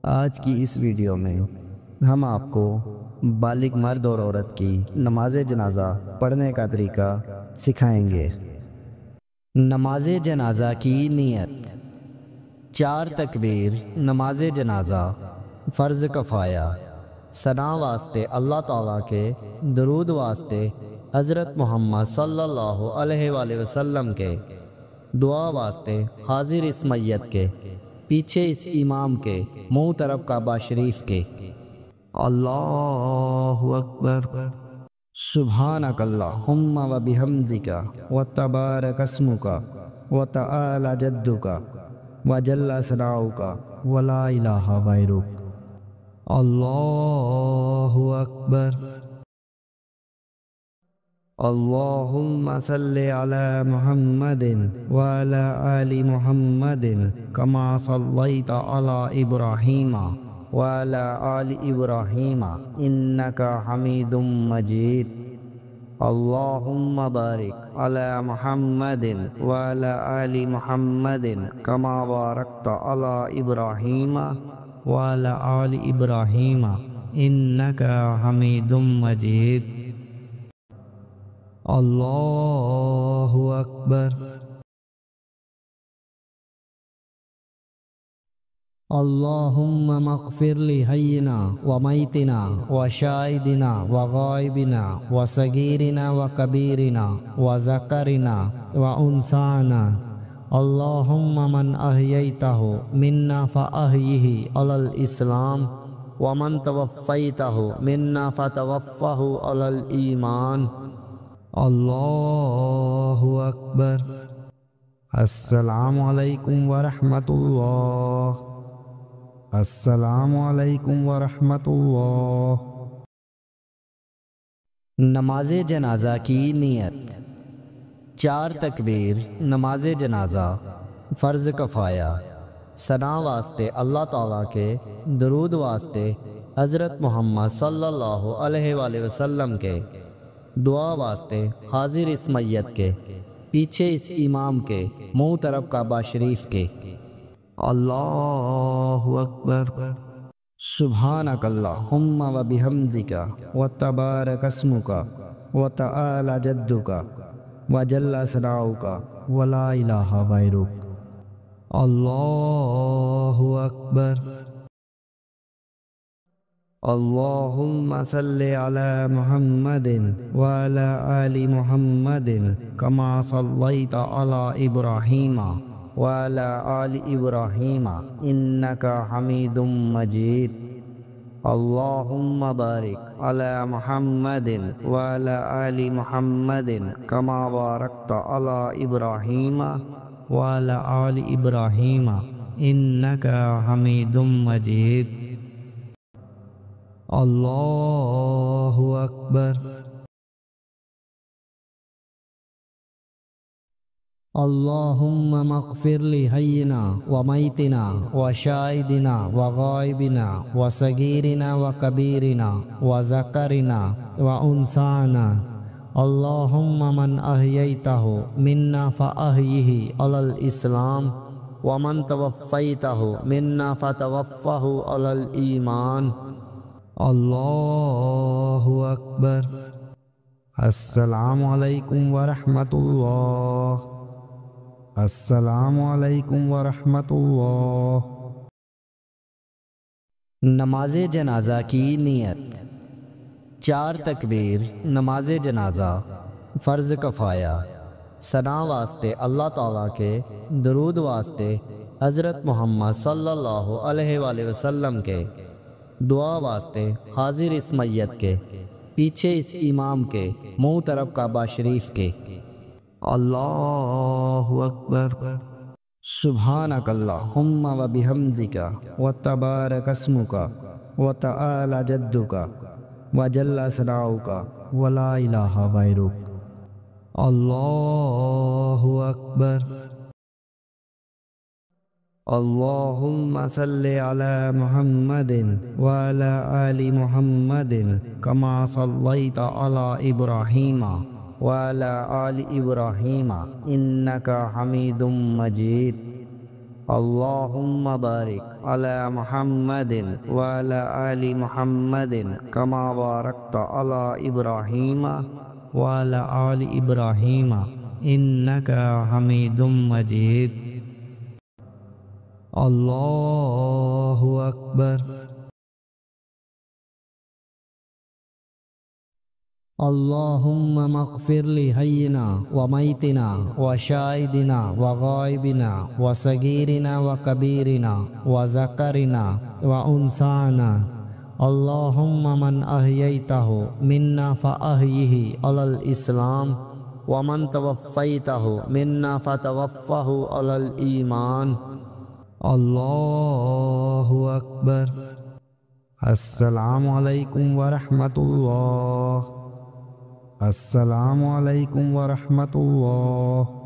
آج کی اس ویڈیو میں ہم آپ کو بالغ مرد اور عورت کی نماز جنازہ پڑھنے کا طریقہ سکھائیں گے۔ نماز جنازہ کی نیت۔ 4 تکبیر نماز جنازہ فرض کفایہ۔ ثنا واسطے اللہ تعالیٰ کے، درود واسطے حضرت محمد صلی اللہ علیہ وآلہ وسلم کے، دعا واسطے حاضر اس میت کے، پیچھے اس امام کے، منہ طرف کعبہ شریف کے۔ اللہ اکبر۔ سبحانک اللہم و بحمدک و تبارک اسمک و تعالی جدک و جل ثناؤک و لا الہ غیرک۔ اللہ اکبر۔ اللہم صلی علی محمد وعلی آل محمد کما صلیت علی ابراہیم وعلی آل ابراہیم انک حمید مجید۔ اللہم بارک علی محمد وعلی آل محمد کما بارکت علی ابراہیم وعلی آل ابراہیم انک حمید مجید۔ اللہ اکبر۔ اللہم مغفر لحینا و میتنا و شاہدنا و غائبنا و صغیرنا و کبیرنا و ذکرنا و انثانا۔ اللہم من احییتہ منا فاحیہ علی الاسلام ومن توفیتہ منا فتوفہ علی الایمان۔ اللہ اکبر۔ السلام علیکم ورحمۃ اللہ۔ السلام علیکم ورحمۃ اللہ۔ نماز جنازہ کی نیت۔ 4 تکبیر نماز جنازہ فرض کفایہ۔ ثنا واسطے اللہ تعالیٰ کے، درود واسطے حضرت محمد صلی اللہ علیہ وآلہ وسلم کے، دعا واسطے حاضر اس میت کے، پیچھے اس امام کے، منہ طرف کعبہ شریف کے۔ اللہ اکبر۔ سبحانک اللہم و بحمدک و تبارک اسمک و تعالی جدک و جل ثناؤک و لا الہ غیرک۔ اللہ اکبر۔ اللہم صلی علی محمد وعلی آل محمد کما صلیت علی ابراہیم وعلی آل ابراہیم انک حمید مجید۔ اللہم بارک علی محمد وعلی آل محمد کما بارکت علی ابراہیم وعلی آل ابراہیم انک حمید مجید۔ اللہ اکبر۔ اللہم مغفر لحینا و میتنا و شاہدنا و غائبنا و صغیرنا و کبیرنا و ذکرنا و انثانا۔ اللہم من احییتہ منا فاحیہ علی الاسلام ومن توفیتہ منا فتوفہ علی الایمان۔ اللہ اکبر۔ السلام علیکم ورحمۃ اللہ۔ السلام علیکم ورحمۃ اللہ۔ نماز جنازہ کی نیت۔ 4 تکبیر نماز جنازہ فرض کفایہ۔ ثنا واسطے اللہ تعالیٰ کے، درود واسطے حضرت محمد صلی اللہ علیہ وآلہ وسلم کے، دعا واسطے حاضر اس میت کے، پیچھے اس امام کے، منہ طرف کعبہ شریف کے۔ اللہ اکبر۔ سبحانک اللہم و بحمدک و تبارک اسمک و تعالی جدک و جل ثناؤک و لا الہ غیرک۔ اللہ اکبر۔ اللہم صلی علی محمد وعلی آل محمد کما صلیت علی ابراہیم وعلی آل ابراہیم انک حمید مجید۔ اللهم بارك على محمد وعلى آل محمد كما باركت على إبراهيم وعلى آل إبراهيم إنك حميد مجيد. الله أكبر. اللهم اغفر لحينا وميتنا وشاهدنا وغائبنا وصغيرنا وكبيرنا وذكرنا وأنثانا. اللهم من أحييته منا فأحيه على الإسلام ومن توفيته منا فتوفه على الإيمان. الله أكبر. السلام علیکم ورحمۃ اللہ. السلام علیکم ورحمۃ اللہ.